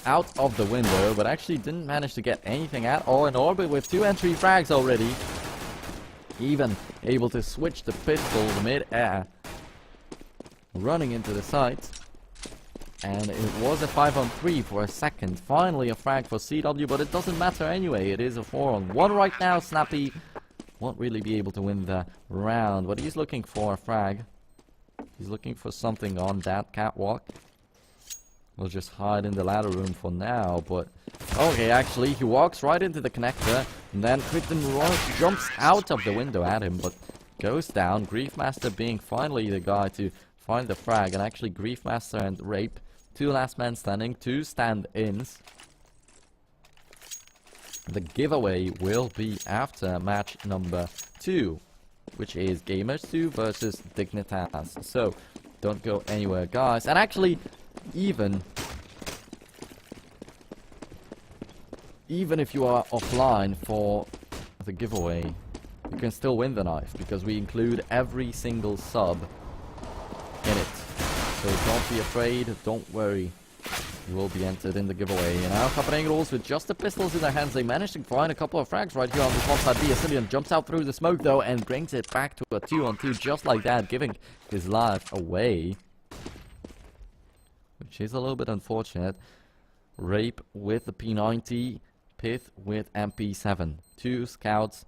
out of the window, but actually didn't manage to get anything at all in orbit with 2 and 3 frags already. Even able to switch the pistol mid-air, running into the site. And it was a 5-on-3 for a second. Finally a frag for CW, but it doesn't matter anyway. It is a 4-on-1 right now. Snappy won't really be able to win the round, but he's looking for a frag. He's looking for something on that catwalk. We'll just hide in the ladder room for now, but... Okay, actually, he walks right into the connector, and then Kritten jumps out of the window at him, but goes down. Griefmaster being finally the guy to find the frag, and actually Griefmaster and Rape, 2 last men standing, 2 stand-ins. The giveaway will be after match number 2, which is Gamers 2 versus Dignitas. So, don't go anywhere, guys. And actually, even if you are offline for the giveaway, you can still win the knife, because we include every single sub in it. So don't be afraid, don't worry. You will be entered in the giveaway. And now Copenhagen with just the pistols in their hands. They managed to find a couple of frags right here on this one side. B. Asilian jumps out through the smoke though and brings it back to a 2-on-2 just like that, giving his life away. Which is a little bit unfortunate. Rape with the P90, Pith with MP7. 2 scouts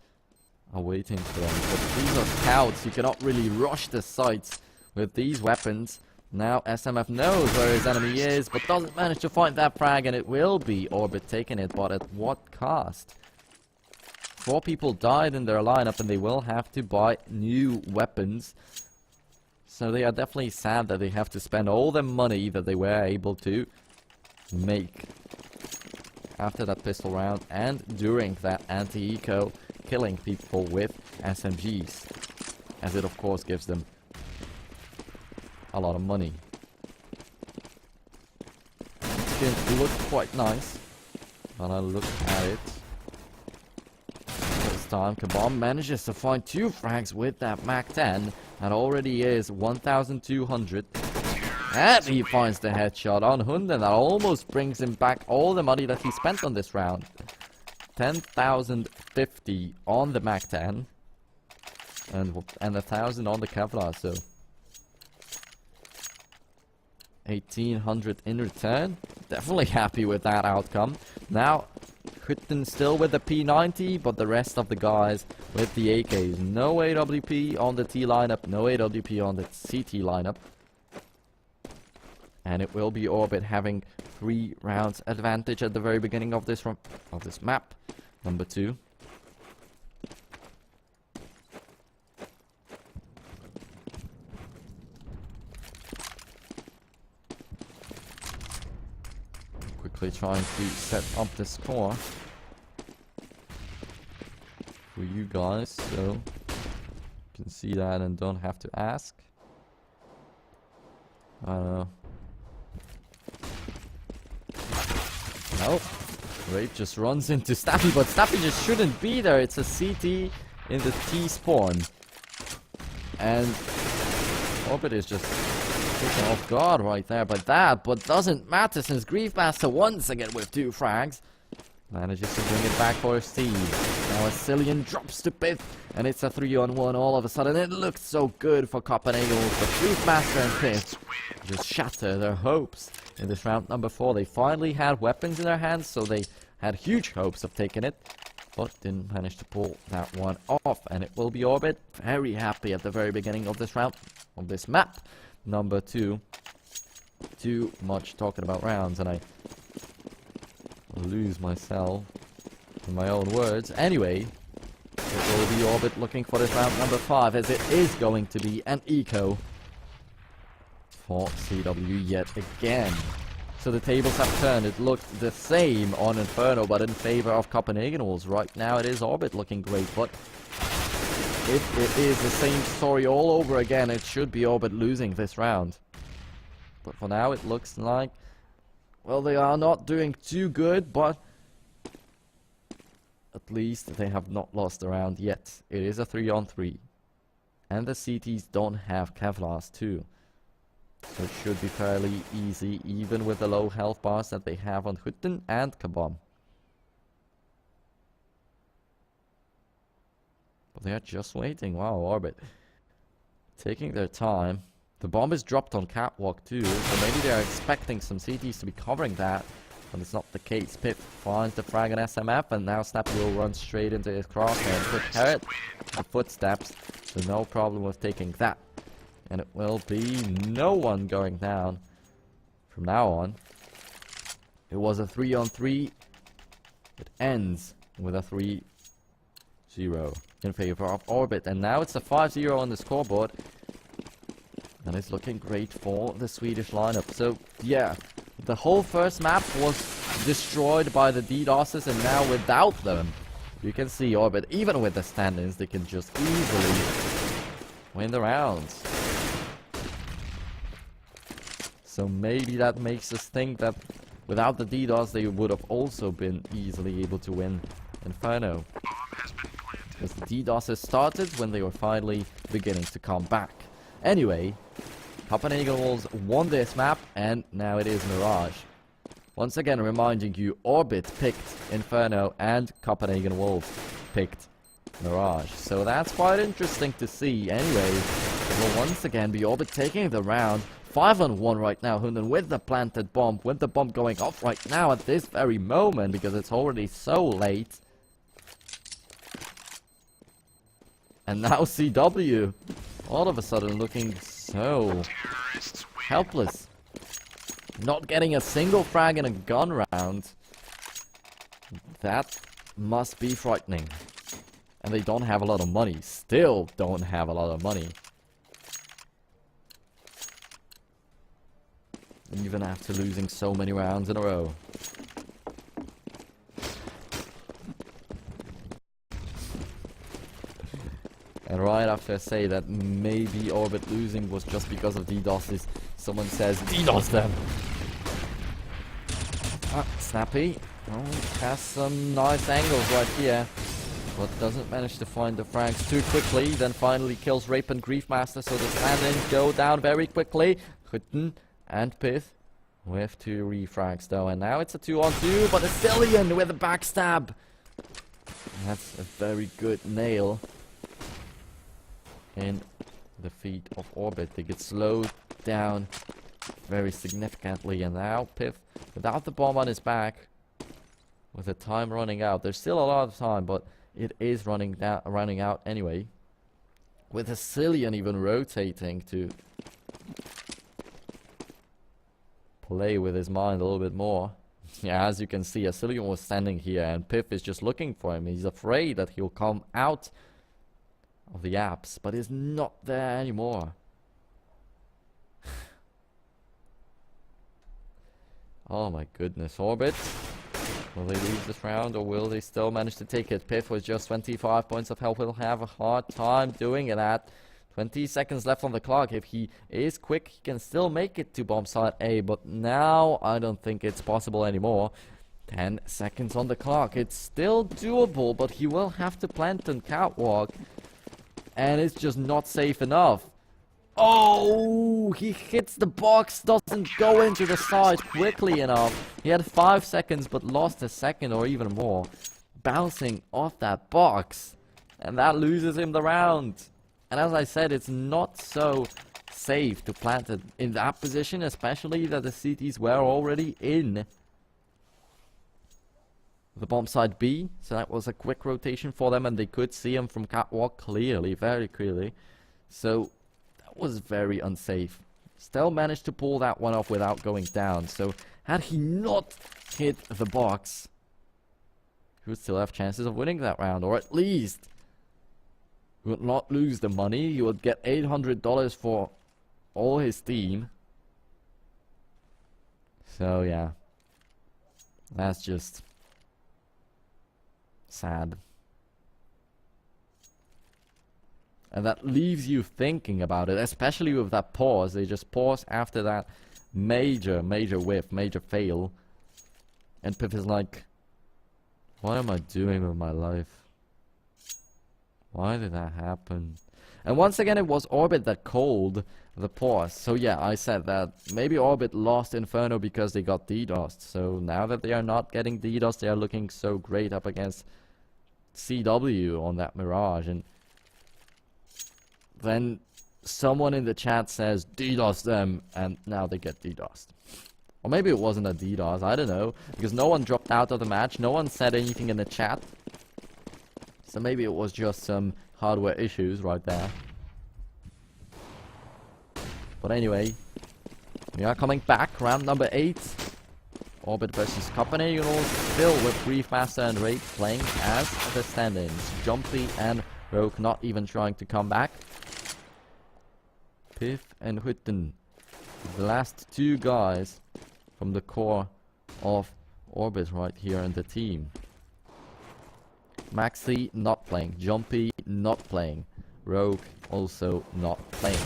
are waiting for them. But these are scouts, you cannot really rush the sites with these weapons. Now SMF knows where his enemy is, but doesn't manage to find that frag, and it will be Orbit taking it, but at what cost? 4 people died in their lineup, and they will have to buy new weapons. So they are definitely sad that they have to spend all the money that they were able to make after that pistol round and during that anti-eco, killing people with SMGs, as it of course gives them a lot of money. Skins look quite nice when I look at it. This time Kabam manages to find 2 frags with that MAC-10. That already is 1,200. And he finds the headshot on Hunden. That almost brings him back all the money that he spent on this round. 10,050 on the MAC-10. And 1,000 on the Kevlar, so 1,800 in return. Definitely happy with that outcome. Now, Hutten still with the P90, but the rest of the guys with the AKs. No AWP on the T lineup, no AWP on the CT lineup. And it will be Orbit having 3 rounds advantage at the very beginning of this map. Number 2. Quickly trying to set up the score for you guys, so you can see that and don't have to ask. I don't know. Nope. Rape just runs into Staffy, but Staffy just shouldn't be there. It's a CT in the T spawn. And Orbit is just taken off guard right there by that, but doesn't matter since Griefmaster once again with 2 frags manages to bring it back for his team. Now Asilian drops to Pith, and it's a 3-on-1 all of a sudden. It looks so good for Copenhagen, but Griefmaster and Pith just shatter their hopes in this round number 4. They finally had weapons in their hands, so they had huge hopes of taking it, but didn't manage to pull that one off. And it will be Orbit very happy at the very beginning of this round, of this map. Number 2. Too much talking about rounds, and I lose myself in my own words. Anyway, it will be Orbit looking for this round number 5, as it is going to be an eco for CW yet again. So the tables have turned. It looked the same on Inferno, but in favor of Copenhagen Wolves. Right now it is Orbit looking great, but if it is the same story all over again, it should be Orbit losing this round. But for now it looks like, well, they are not doing too good, but at least they have not lost the round yet. It is a 3-on-3. And the CTs don't have Kevlars too. So it should be fairly easy, even with the low health bars that they have on Hutten and Kabam. But they are just waiting. Wow, Orbit. Taking their time. The bomb is dropped on Catwalk too, so maybe they're expecting some CTs to be covering that. But it's not the case. Pip finds the frag on SMF, and now Snappy will run straight into his crosshair and put Carrot the footsteps, so no problem with taking that. And it will be no one going down from now on. It was a 3-on-3. It ends with a 3-0 in favor of Orbit, and now it's a 5-0 on the scoreboard. And it's looking great for the Swedish lineup. So, yeah, the whole first map was destroyed by the DDoSes, and now without them, you can see Orbit, even with the stand-ins, they can just easily win the rounds. So maybe that makes us think that without the DDoS, they would have also been easily able to win Inferno. Because the DDoSes started when they were finally beginning to come back. Anyway, Copenhagen Wolves won this map, and now it is Mirage. Once again, reminding you, Orbit picked Inferno and Copenhagen Wolves picked Mirage. So that's quite interesting to see. Anyway, it will once again be Orbit taking the round. 5-on-1 right now, Hunden with the planted bomb, with the bomb going off right now at this very moment, because it's already so late. And now CW, all of a sudden looking so helpless. Not getting a single frag in a gun round. That must be frightening. And they don't have a lot of money. Still don't have a lot of money. Even after losing so many rounds in a row. And right after I say that maybe Orbit losing was just because of DDoSes, someone says, DDoS them! Snappy. Oh, has some nice angles right here. But doesn't manage to find the frags too quickly. Then finally kills Rape and Griefmaster, so the stand-ins go down very quickly. Hutten and Pith with 2 refrags though. And now it's a 2-on-2, but a Cillian with a backstab! That's a very good nail in the feet of Orbit. They get slowed down very significantly, and now Piff, without the bomb on his back, with the time running out. There's still a lot of time, but it is running out anyway. With a Cillian even rotating to play with his mind a little bit more. Yeah, as you can see, a Cillian was standing here, and Piff is just looking for him. He's afraid that he'll come out of the apps, but is not there anymore. Oh my goodness, Orbit. Will they lose this round, or will they still manage to take it? Piff with just 25 points of health will have a hard time doing that. 20 seconds left on the clock. If he is quick, he can still make it to bomb site A, but now I don't think it's possible anymore. 10 seconds on the clock. It's still doable, but he will have to plant and catwalk. And it's just not safe enough. Oh, he hits the box, doesn't go into the side quickly enough. He had 5 seconds, but lost a second or even more. Bouncing off that box. And that loses him the round. And as I said, it's not so safe to plant it in that position, especially that the CTs were already in the bomb site B. So that was a quick rotation for them, and they could see him from catwalk clearly, very clearly. So that was very unsafe. Still managed to pull that one off without going down. So had he not hit the box, he would still have chances of winning that round, or at least he would not lose the money. He would get $800 for all his team. So yeah, that's just sad. And that leaves you thinking about it, especially with that pause. They just pause after that major whiff, major fail. And Piff is like, what am I doing with my life? Why did that happen? And once again, it was Orbit that called the pause. So yeah, I said that maybe Orbit lost Inferno because they got DDoSed. So now that they are not getting DDoSed, they are looking so great up against CW on that Mirage. And then someone in the chat says DDoS them, and now they get DDoSed. Or maybe it wasn't a DDoS, I don't know, because no one dropped out of the match, no one said anything in the chat. So maybe it was just some hardware issues right there. But anyway, we are coming back, round number 8. Orbit versus Copenhagen, still with Briefmaster and Raid playing as the stand-ins. Jumpy and Rogue not even trying to come back. Piff and Hutten, the last two guys from the core of Orbit right here in the team. Maxi not playing, Jumpy not playing, Rogue also not playing.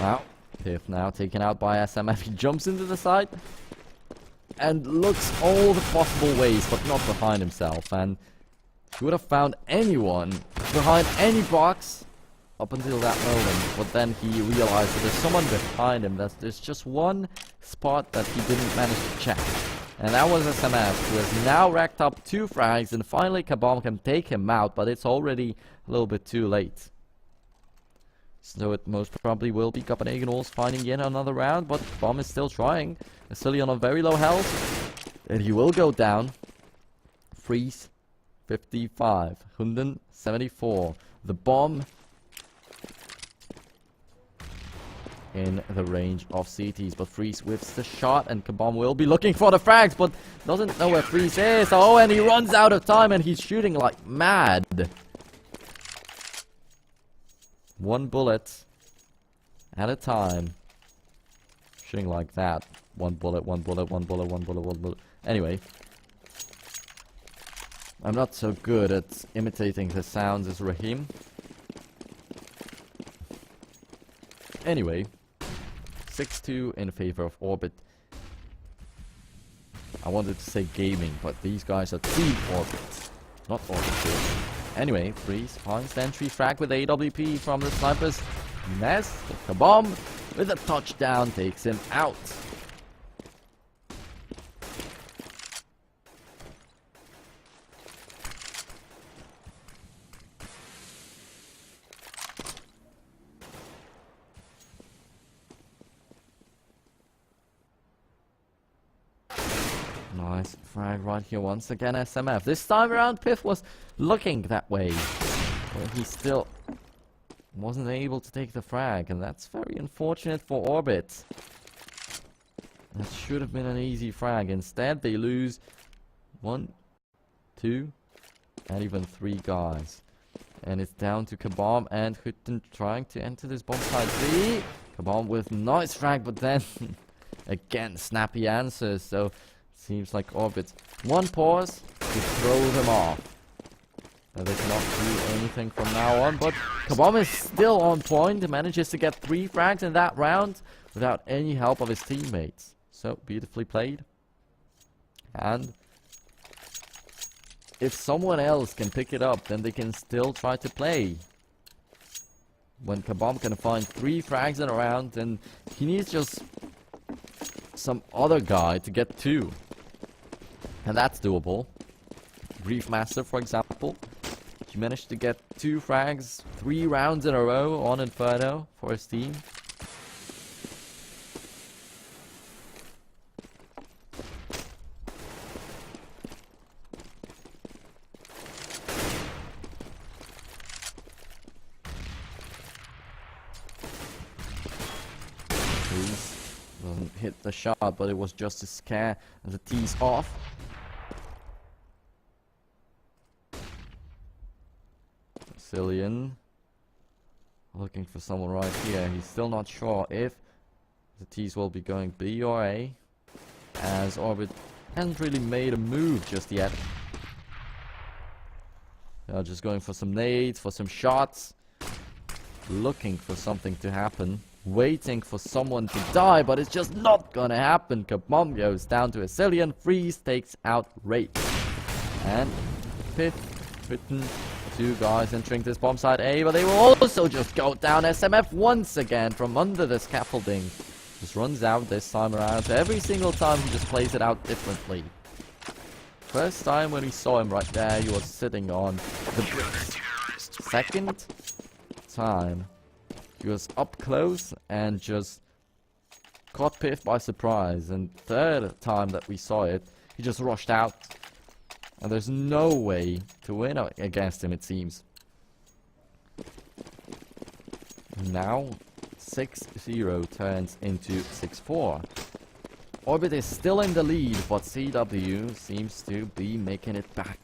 Wow, Piff now taken out by SMF. He jumps into the side and looks all the possible ways, but not behind himself. And he would have found anyone behind any box up until that moment. But then he realized that there's someone behind him. There's just one spot that he didn't manage to check. And that was SMF, who has now racked up 2 frags. And finally Kabam can take him out, but it's already a little bit too late. So it most probably will be Copenhagen Wolves finding yet another round, but Bomb is still trying. Silly on a very low health, and he will go down. Freeze 55, Hunden 74. The Bomb in the range of CTs, but Freeze whiffs the shot, and Kabam will be looking for the frags, but doesn't know where Freeze is. Oh, and he runs out of time, and he's shooting like mad. 1 bullet at a time. Shooting like that. 1 bullet, 1 bullet, 1 bullet, 1 bullet, 1 bullet. Anyway. I'm not so good at imitating the sounds as Raheem. Anyway. 6-2 in favor of Orbit. I wanted to say gaming, but these guys are Team Orbit. Not Orbit 2. Anyway, Freeze finds the entry frag with AWP from the snipers. Nest, the bomb with a touchdown takes him out. Nice frag right here once again, SMF. This time around, Piff was looking that way, but he still wasn't able to take the frag, and that's very unfortunate for Orbit. That should have been an easy frag. Instead, they lose 1, 2, and even 3 guys. And it's down to Kabam and Hutten trying to enter this bomb side B. Kabam with nice frag, but then again, snappy answers. So seems like Orbit 1 pause to throw them off. Now they cannot do anything from now on, but Kabam is still on point. He manages to get 3 frags in that round without any help of his teammates. So beautifully played. And if someone else can pick it up, then they can still try to play. When Kabam can find 3 frags in a round, then he needs just some other guy to get 2. And that's doable. Briefmaster, for example. He managed to get 2 frags 3 rounds in a row on Inferno for his team. Doesn't hit the shot, but it was just to scare the tees off. Cillian looking for someone right here. He's still not sure if the tees will be going B or A, as Orbit hasn't really made a move just yet. They're just going for some nades, for some shots. looking for something to happen, waiting for someone to die, but it's just not gonna happen. Kabom goes down to a Cillian. Freeze takes out Rape. And Pith, written, two guys entering this bomb site A, but they will also just go down. SMF once again from under the scaffolding. Just runs out this time around. So every single time he just plays it out differently. First time when we saw him right there, he was sitting on the bricks. Second time, he was up close and just caught Piff by surprise. And third time that we saw it, he just rushed out. And there's no way to win against him, it seems. Now, 6-0 turns into 6-4. Orbit is still in the lead, but CW seems to be making it back.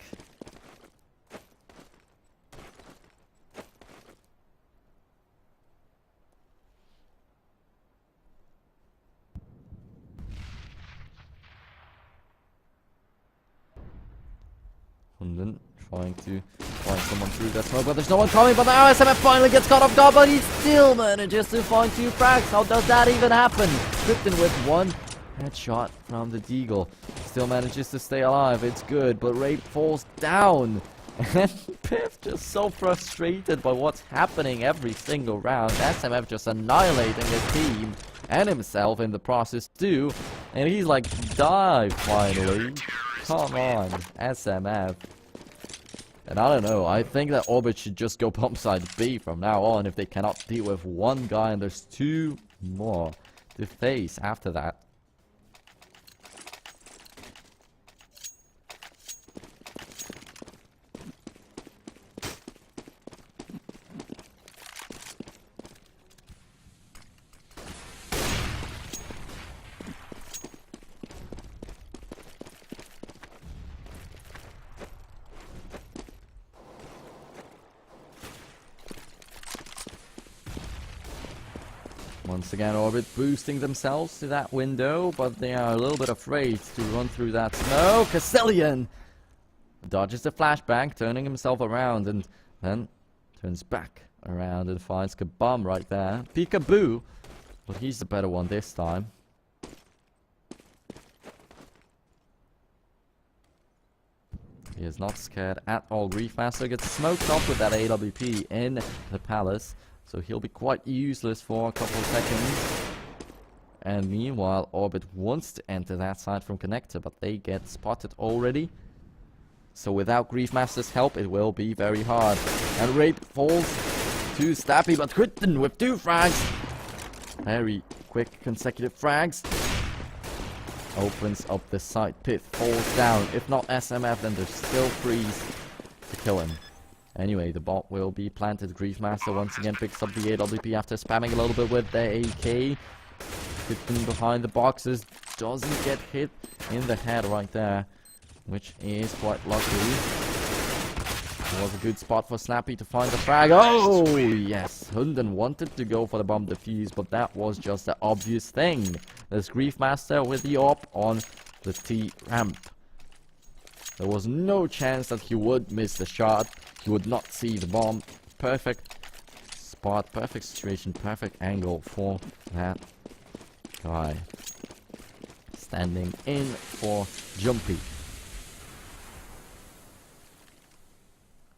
Hunden trying to find someone through that smoke, but there's no one coming. But now SMF finally gets caught off guard, but he still manages to find 2 frags. How does that even happen? Krypton with 1 headshot from the Deagle. Still manages to stay alive. It's good, but Rape falls down. And Piff just so frustrated by what's happening every single round. SMF just annihilating his team and himself in the process too. And he's like, die finally. Come on, SMF. And I don't know, I think that Orbit should just go pump side B from now on if they cannot deal with 1 guy and there's 2 more to face after that. Once again, Orbit boosting themselves to that window, but they are a little bit afraid to run through that smoke. Cillian dodges the flashbang, turning himself around, and then turns back around and finds Kabam right there. Peekaboo, but he's the better one this time. He is not scared at all. Griefmaster gets smoked off with that AWP in the palace. So he'll be quite useless for a couple of seconds. And meanwhile, Orbit wants to enter that side from Connector, but they get spotted already. So without Griefmaster's help, it will be very hard. And Rape falls to Stappy, but Krypton with 2 frags. Very quick consecutive frags. Opens up the side. Pith falls down. If not SMF, then there's still Freeze to kill him. Anyway, the bot will be planted. Griefmaster once again picks up the AWP after spamming a little bit with the AK. Krypton behind the boxes. Doesn't get hit in the head right there, which is quite lucky. It was a good spot for Snappy to find the frag. Oh, yes. Hunden wanted to go for the bomb defuse, but that was just the obvious thing. There's Griefmaster with the AWP on the T ramp. There was no chance that he would miss the shot. He would not see the bomb. Perfect spot, perfect situation, perfect angle for that guy. Standing in for Jumpy.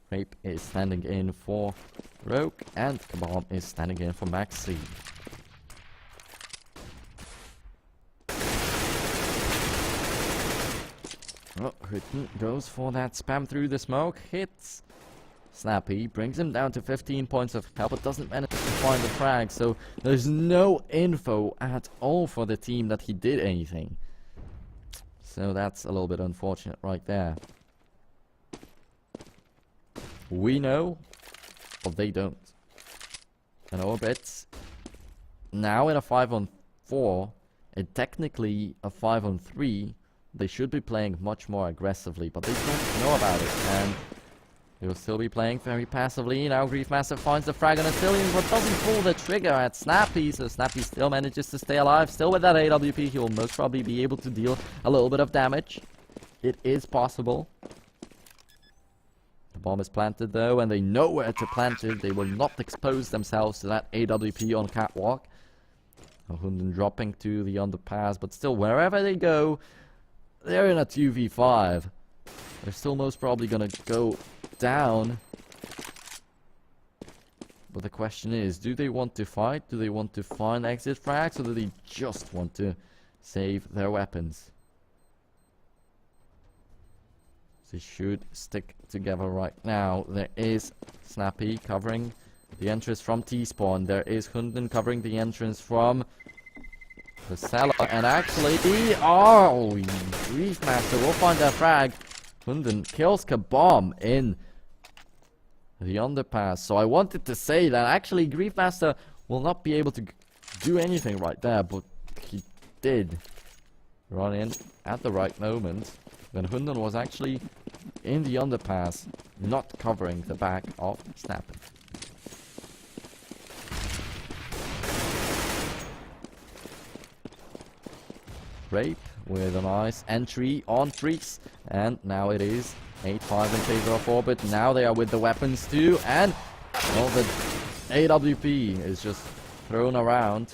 Rape is standing in for Rogue, and Kabam is standing in for Maxi. Oh, Krypton goes for that spam through the smoke, hits Snappy, brings him down to 15 points of health, but doesn't manage to find the frag, so there's no info at all for the team that he did anything. So that's a little bit unfortunate right there. We know, but they don't. And Orbit, now in a 5-on-4, and technically a 5-on-3, they should be playing much more aggressively, but they don't know about it, and they will still be playing very passively. Now Griefmaster finds the frag on a Cillian, but doesn't pull the trigger at Snappy, so Snappy still manages to stay alive. Still with that AWP, he will most probably be able to deal a little bit of damage. It is possible. The bomb is planted though, and they know where to plant it. They will not expose themselves to that AWP on catwalk. Hunden dropping to the underpass, but still, wherever they go, they're in a 2v5. They're still most probably gonna go down. But the question is, do they want to fight? Do they want to find exit frags? Or do they just want to save their weapons? They should stick together right now. There is Snappy covering the entrance from T-spawn. There is Hunden covering the entrance from the cellar. And actually, Griefmaster will find that frag. Hunden kills Kabomb in the underpass. So I wanted to say that actually Griefmaster will not be able to do anything right there, but he did run in at the right moment when Hunden was actually in the underpass, not covering the back of Snappy. Rape with a nice entry on Freaks, and now it is 8-5 in favor of Orbit. Now they are with the weapons too, and well, the AWP is just thrown around.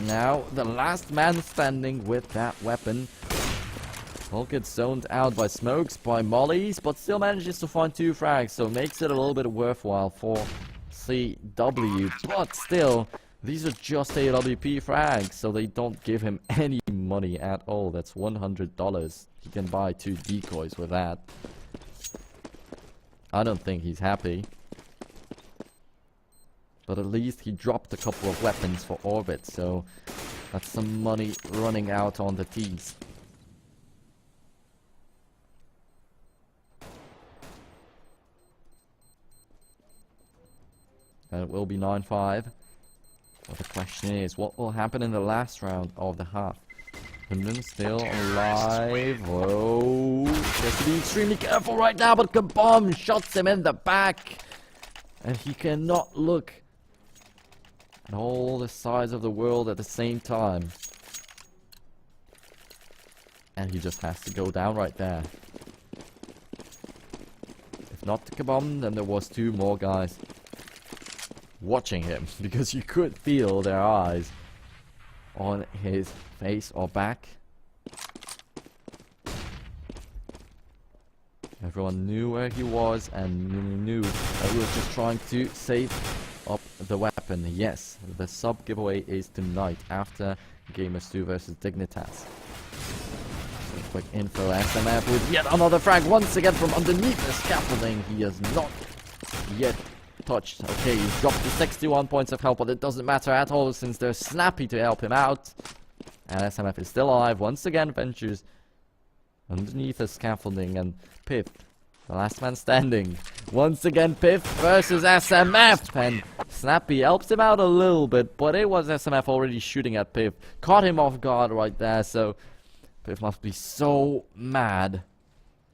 Now the last man standing with that weapon. All gets zoned out by smokes, by mollies, but still manages to find 2 frags, so makes it a little bit worthwhile for CW. But still, these are just AWP frags, so they don't give him any money at all. That's $100. He can buy 2 decoys with that. I don't think he's happy. But at least he dropped a couple of weapons for Orbit, so that's some money running out on the T's. And it will be 9-5. But the question is, what will happen in the last round of the half? Hunden still alive. Whoa. He has to be extremely careful right now, but Kabomb shots him in the back. And he cannot look at all the sides of the world at the same time. And he just has to go down right there. If not the Kabomb, then there was 2 more guys watching him, because you could feel their eyes on his face or back. Everyone knew where he was and knew that he was just trying to save up the weapon. Yes, the sub giveaway is tonight after Gamers 2 versus Dignitas. Some quick info. SMF with yet another frag once again from underneath the scaffolding. He has not yet touched. Okay, he's dropped to 61 points of health, but it doesn't matter at all since there's Snappy to help him out. And SMF is still alive. Once again ventures underneath the scaffolding, and Piff, the last man standing. Once again Piff versus SMF, and Snappy helps him out a little bit, but it was SMF already shooting at Piff. Caught him off guard right there, so Piff must be so mad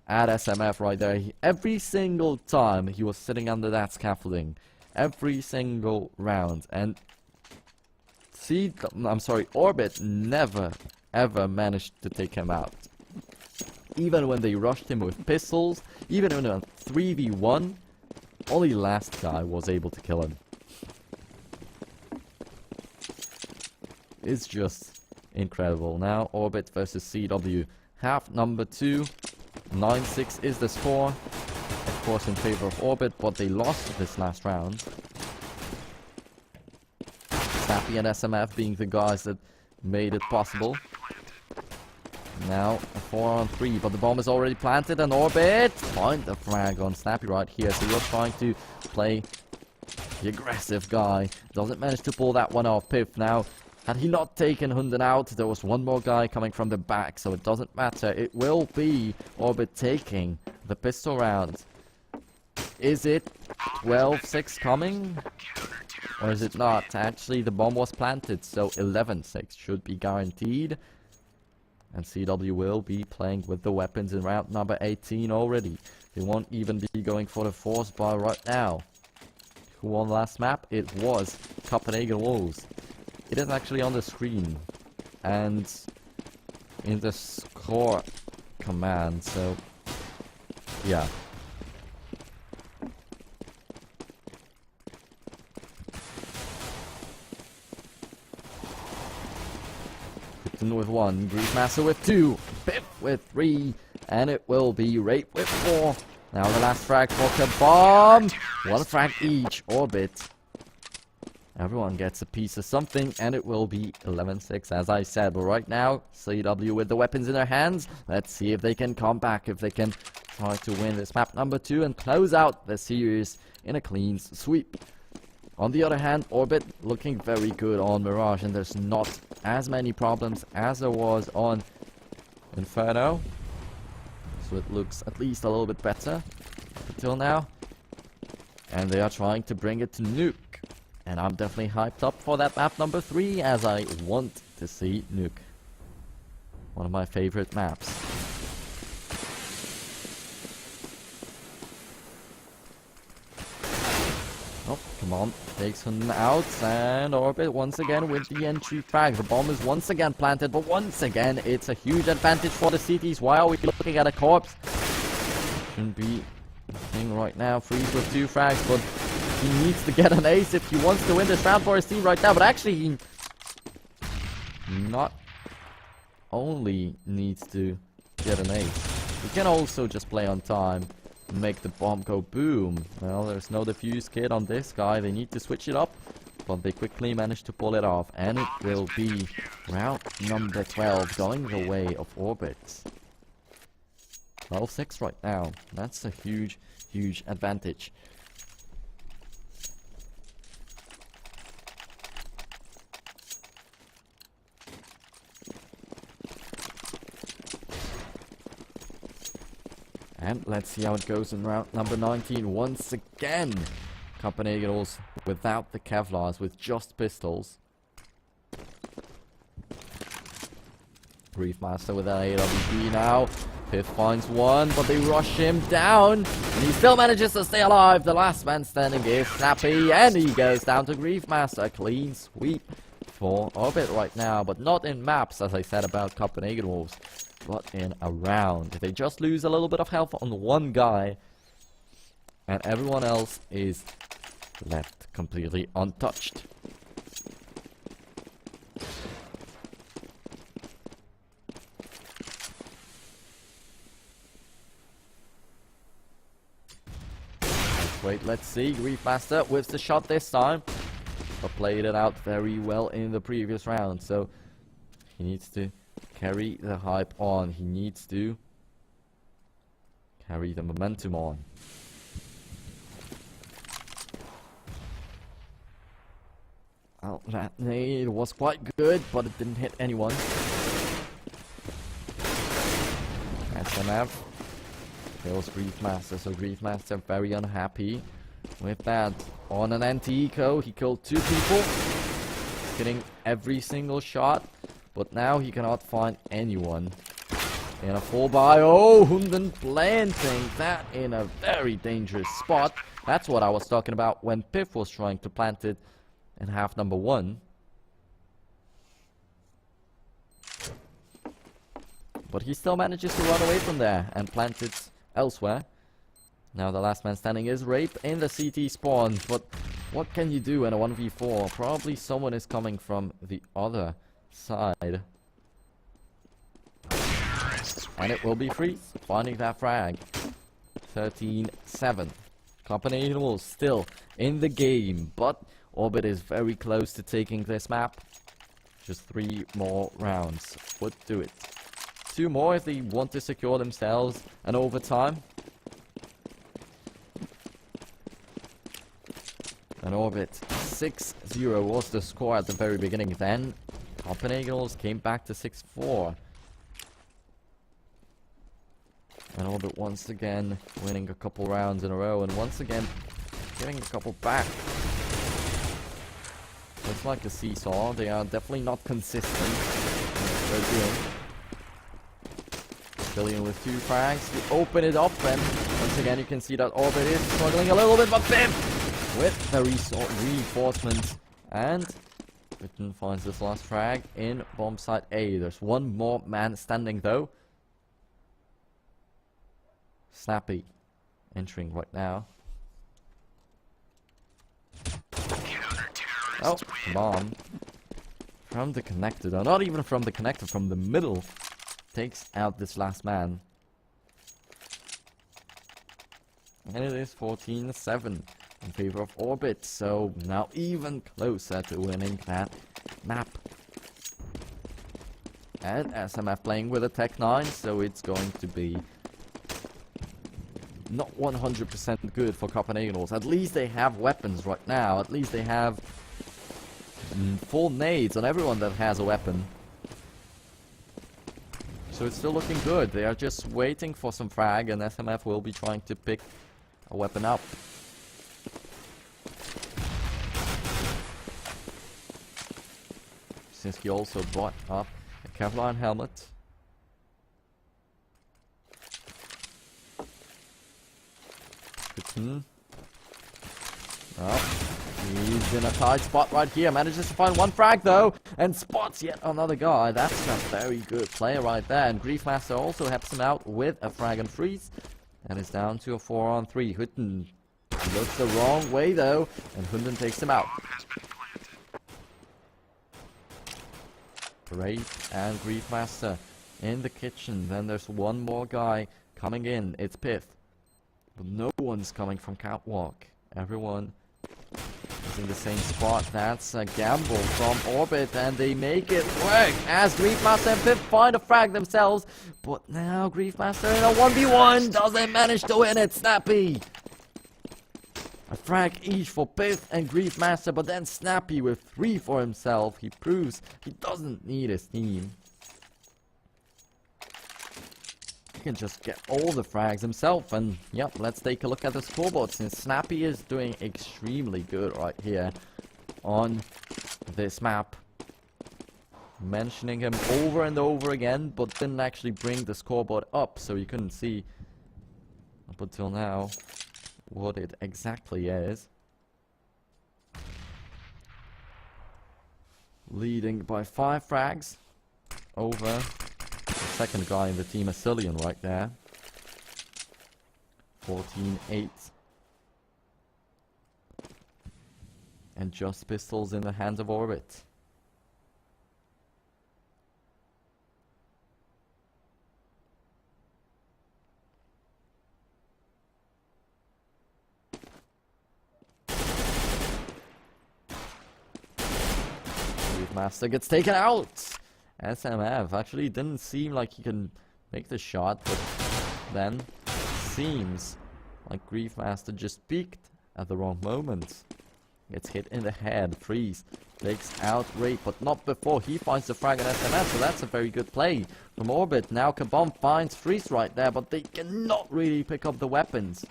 at SMF right there. Every single time he was sitting under that scaffolding, every single round, and Orbit never ever managed to take him out. Even when they rushed him with pistols, even in a 3v1, only last guy was able to kill him. It's just incredible. Now Orbit versus CW, half number 2. 9-6 is the score, of course in favor of Orbit, but they lost this last round. Snappy and SMF being the guys that made it possible. Now a 4-on-3, but the bomb is already planted, and Orbit find the frag on Snappy right here. So he was trying to play the aggressive guy, doesn't manage to pull that one off. Piff now, had he not taken Hunden out, there was one more guy coming from the back, so it doesn't matter. It will be Orbit taking the pistol round. Is it 12-6 coming? Or is it not? Actually, the bomb was planted, so 11-6 should be guaranteed. And CW will be playing with the weapons in round number 18 already. They won't even be going for the force bar right now. Who won last map? It was Copenhagen Wolves. It is actually on the screen and in the score command, so yeah. Witten with 1, Griefmaster with 2, Biff with 3, and it will be Rape with 4. Now the last frag for Kabomb. 1 frag each, Orbit. Everyone gets a piece of something, and it will be 11-6, as I said. But right now, CW with the weapons in their hands. Let's see if they can come back, if they can try to win this map number 2 and close out the series in a clean sweep. On the other hand, Orbit looking very good on Mirage, and there's not as many problems as there was on Inferno. So it looks at least a little bit better up until now. And they are trying to bring it to Nuke. And I'm definitely hyped up for that map number 3, as I want to see Nuke. One of my favorite maps. Oh, come on. Takes him out, and Orbit once again with the entry frag. The bomb is once again planted, but once again it's a huge advantage for the CTs. Why are we looking at a corpse? Shouldn't be thing right now. Freeze with 2 frags, but he needs to get an ace if he wants to win this round for his team right now. But actually, he not only needs to get an ace, he can also just play on time and make the bomb go boom. Well, there's no defuse kit on this guy. They need to switch it up, but they quickly manage to pull it off. And it will be round number 12 going the way of Orbit. 12-6 right now. That's a huge, huge advantage. And let's see how it goes in round number 19. Once again, Company Eagles without the Kevlars, with just pistols. Griefmaster with an AWP now. Piff finds 1, but they rush him down. And he still manages to stay alive. The last man standing is Snappy, and he goes down to Griefmaster. Clean sweep for Orbit right now, but not in maps, as I said about Copenhagen Wolves, but in a round. They just lose a little bit of health on one guy, and everyone else is left completely untouched. Wait, let's see. Griefmaster with the shot this time, but played it out very well in the previous round. So he needs to carry the hype on. He needs to carry the momentum on. Well, that nade was quite good, but it didn't hit anyone. SMF kills Griefmaster, so Griefmaster very unhappy with that. On an anti-eco, he killed 2 people, hitting every single shot, but now he cannot find anyone. In a 4x, oh, Hunden planting that in a very dangerous spot. That's what I was talking about when Piff was trying to plant it in half number 1. But he still manages to run away from there and plant it elsewhere. Now the last man standing is Rape in the CT spawn, but what can you do in a 1v4? Probably someone is coming from the other side. And it will be Freeze finding that frag. 13-7. Company Wolves still in the game, but Orbit is very close to taking this map. Just 3 more rounds would do it. 2 more if they want to secure themselves an overtime. And Orbit 6-0 was the score at the very beginning. Then Copenhagen came back to 6-4. And Orbit once again winning a couple rounds in a row, and once again getting a couple back. It's like a seesaw. They are definitely not consistent in what they're doing. Billion with 2 frags to open it up, and once again you can see that Orbit is struggling a little bit, but Pip with the reinforcements, and Witten finds this last frag in bomb site A. There's 1 more man standing though. Snappy entering right now. Oh, come on. from the connector, though. Not even from the connector, from the middle. Takes out this last man. And it is 14-7 in favor of Orbit. So now even closer to winning that map. And SMF playing with a Tech 9, so it's going to be not 100% good for Copenhageners. At least they have weapons right now. At least they have full nades on everyone that has a weapon. So it's still looking good. They are just waiting for some frag, and SMF will be trying to pick a weapon up. CSGO also bought up a Kevlar helmet. Well, he's in a tight spot right here. Manages to find one frag though, and spots yet another guy. That's a very good player right there. And Griefmaster also helps him out with a frag and freeze. And is down to a 4-on-3. Hutten looks the wrong way though, and Hunden takes him out. Great, and Griefmaster in the kitchen. Then there's one more guy coming in. It's Pith. But no one's coming from Catwalk. Everyone is in the same spot. That's a gamble from Orbit, and they make it work as Griefmaster and Pith find a frag themselves. But now Griefmaster in a 1v1 doesn't manage to win it. Snappy! A frag each for Pith and Griefmaster, but then Snappy with 3 for himself. He proves he doesn't need his team. He can just get all the frags himself. And yep, let's take a look at the scoreboard, since Snappy is doing extremely good right here on this map. Mentioning him over and over again, but didn't actually bring the scoreboard up, so you couldn't see up until now what it exactly is. Leading by 5 frags over the second guy in the team, Asilian, right there. 14-8. And just pistols in the hands of Orbit. Master gets taken out. SMF actually didn't seem like he can make the shot, but then seems like Griefmaster just peeked at the wrong moment. Gets hit in the head. Freeze takes out Rape, but not before he finds the frag on SMF, so that's a very good play from Orbit. Now Kabomb finds Freeze right there, but they cannot really pick up the weapons.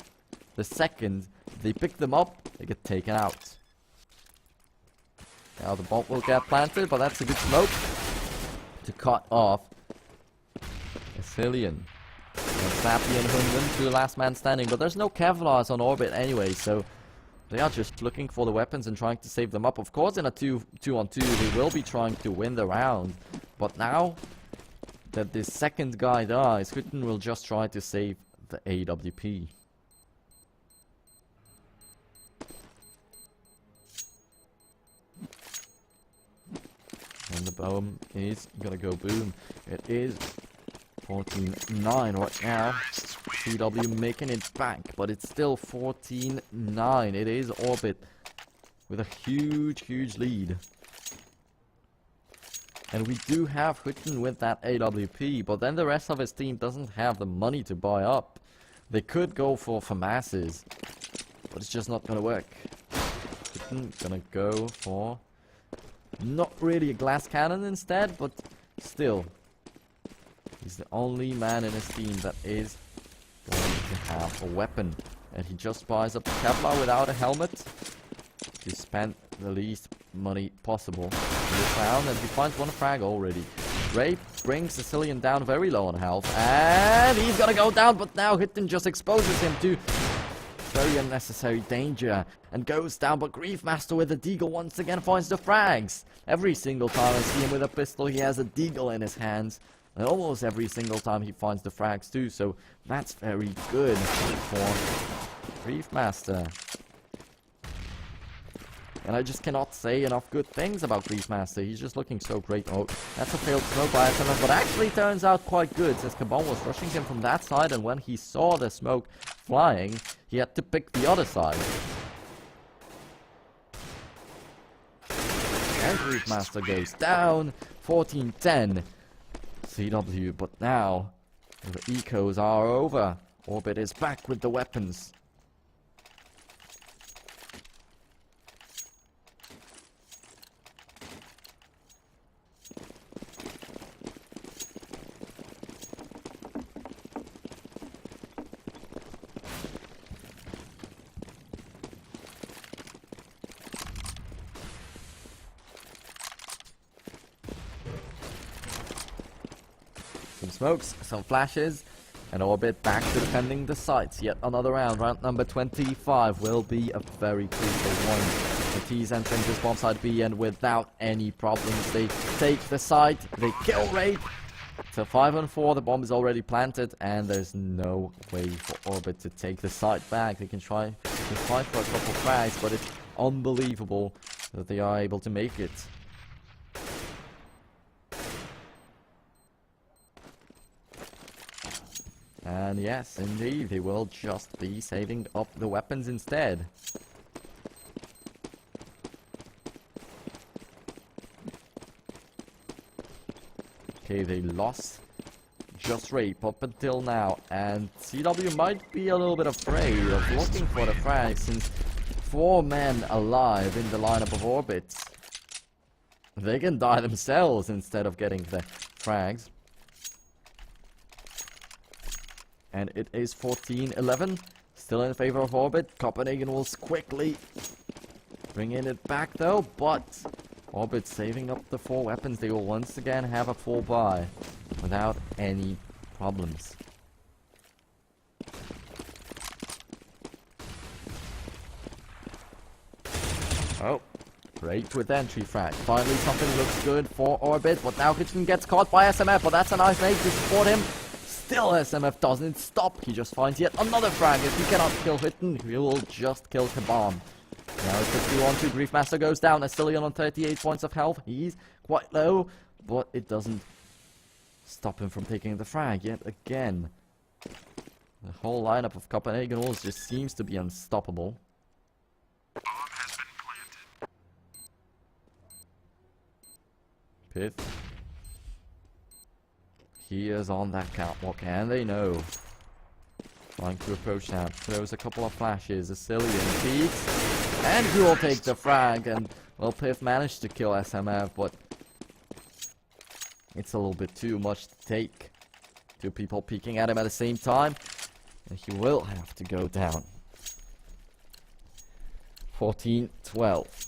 The second they pick them up, they get taken out. Now the bomb will get planted, but that's a good smoke to cut off Asilian. Snappy and Hunden, 2 last man standing, but there's no Kevlars on Orbit anyway, so they are just looking for the weapons and trying to save them up. Of course, in a 2-on-2, they will be trying to win the round, but now that this second guy dies, Hunden will just try to save the AWP. And the bomb is gonna go boom. It is 14-9 right now. CW making it back, but it's still 14-9. It is Orbit with a huge lead. And we do have Hutten with that AWP, but then the rest of his team doesn't have the money to buy up. They could go for FAMASes, but it's just not gonna work. Hutten gonna go for not really a glass cannon instead, but still, he's the only man in his team that is going to have a weapon. And he just buys up the Kevlar without a helmet to spend the least money possible in this round, and he finds one frag already. Rape brings Sicilian down very low on health, and he's gonna go down, but now Hutten just exposes him to very unnecessary danger and goes down, but Griefmaster with a deagle once again finds the frags. Every single time I see him with a pistol, he has a deagle in his hands, and almost every single time he finds the frags too, so that's very good for Griefmaster. And I just cannot say enough good things about Griefmaster. He's just looking so great. Oh, that's a failed smoke by SMF, but actually turns out quite good, since Kabam was rushing him from that side, and when he saw the smoke flying, he had to pick the other side. And Griefmaster goes down, 14-10. CW, but now the ecos are over. Orbit is back with the weapons. Some smokes, some flashes, and Orbit back to defending the sites. Yet another round. Round number 25 will be a very crucial one. The T's entering this bomb site B, and without any problems, they take the site. They kill Raid. So 5-on-4, the bomb is already planted, and there's no way for Orbit to take the site back. They can try to fight for a couple frags, but it's unbelievable that they are able to make it. And yes, indeed, they will just be saving up the weapons instead. Okay, they lost just Rape up until now, and CW might be a little bit afraid of looking for the frags, since 4 men alive in the lineup of Orbits. They can die themselves instead of getting the frags. And it is 14-11, still in favor of Orbit. Copenhagen will quickly bring it back though, but Orbit saving up the 4 weapons. They will once again have a full buy without any problems. Oh, great with entry frag. Finally something looks good for Orbit, but now Kitchen gets caught by SMF, but that's a nice nade to support him. Still SMF doesn't stop, he just finds yet another frag. If he cannot kill Hitten, he will just kill Kabam. Now it's 51-2, Griefmaster goes down, Astillion on 38 points of health. He's quite low, but it doesn't stop him from taking the frag yet again. The whole lineup of Copenhagen Wolves just seems to be unstoppable. Pith. He is on that catwalk, and they know. Trying to approach now. Throws a couple of flashes. Astillion peeks. And he will take the frag. And, well, Piff managed to kill SMF, but it's a little bit too much to take. 2 people peeking at him at the same time. And he will have to go down. 14-12.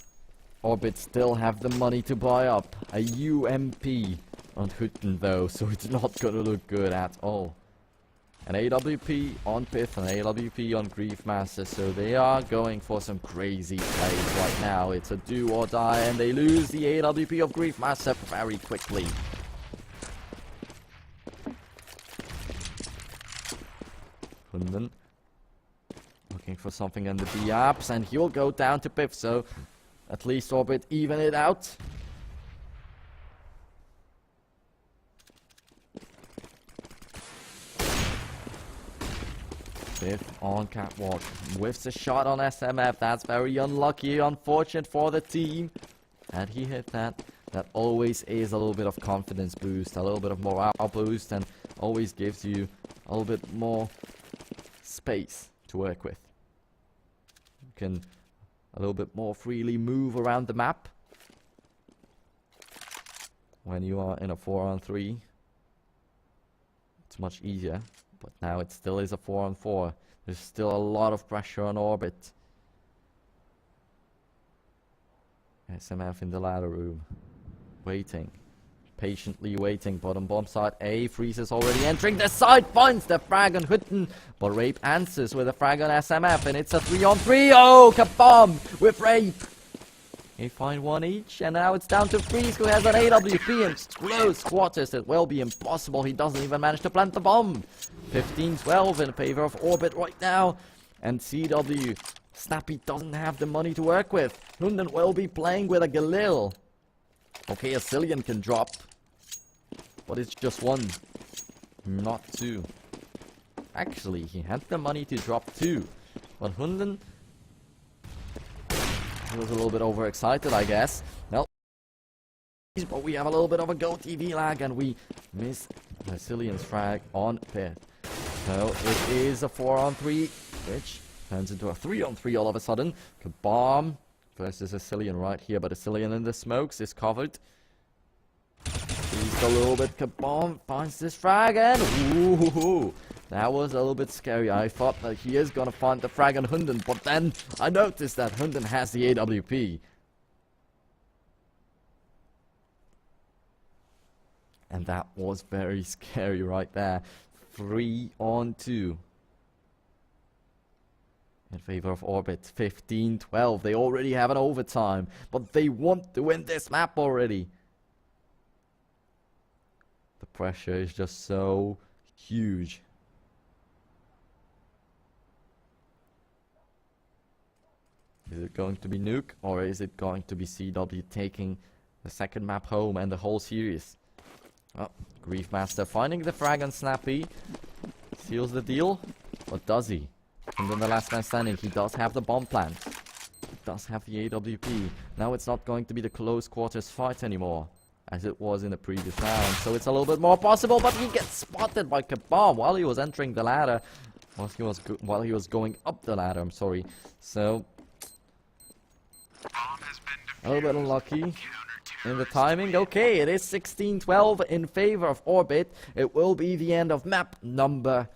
Orbit still have the money to buy up a UMP on Hütten though, so it's not gonna look good at all. An AWP on Pith, an AWP on Griefmaster, so they are going for some crazy plays right now. It's a do or die, and they lose the AWP of Griefmaster very quickly. Hunden looking for something in the B-apps, and he'll go down to Pith, so at least Orbit even it out. Pith on catwalk, whiffs a shot on SMF. That's very unlucky, unfortunate for the team. Had he hit that, that always is a little bit of confidence boost, a little bit of morale boost, and always gives you a little bit more space to work with. You can a little bit more freely move around the map when you are in a 4-on-3. It's much easier, but now it still is a 4-on-4. There's still a lot of pressure on Orbit. SMF in the ladder room, waiting, patiently waiting. Bottom bomb side A, freezes already entering the side, finds the frag on Hütten, but Rape answers with a frag on SMF, and it's a 3-on-3. Oh, kabam with Rape. They find 1 each, and now it's down to Freeze, who has an AWP in close quarters. It will be impossible. He doesn't even manage to plant the bomb. 15-12 in favor of Orbit right now, and CW Snappy doesn't have the money to work with. Hunden will be playing with a Galil. Okay, a Cillian can drop. But it's just one, not two. Actually, he had the money to drop two. But Hunden was a little bit overexcited, I guess. Well, but we have a little bit of a Go TV lag and we miss the Cillian's frag on pit. So it is a 4-on-3, which turns into a 3-on-3 all of a sudden. Kabam versus a Cillian right here, but a Cillian in the smokes is covered. He's a little bit. Kabam finds this frag and ooh, that was a little bit scary. I thought that he is gonna find the frag on Hunden, but then I noticed that Hunden has the AWP. And that was very scary right there. 3-on-2. In favor of Orbit. 15-12. They already have an overtime. But they want to win this map already. The pressure is just so huge. Is it going to be Nuke? Or is it going to be CW taking the second map home and the whole series? Oh, Griefmaster finding the frag on Snappy. Seals the deal. What does he? And then the last man standing, he does have the bomb plant. He does have the AWP. Now it's not going to be the close quarters fight anymore, as it was in the previous round. So it's a little bit more possible, but he gets spotted by Kabam while he was entering the ladder. While he was going up the ladder, I'm sorry. So, a little bit unlucky in the timing. Okay, it is 16-12 in favor of Orbit. It will be the end of map number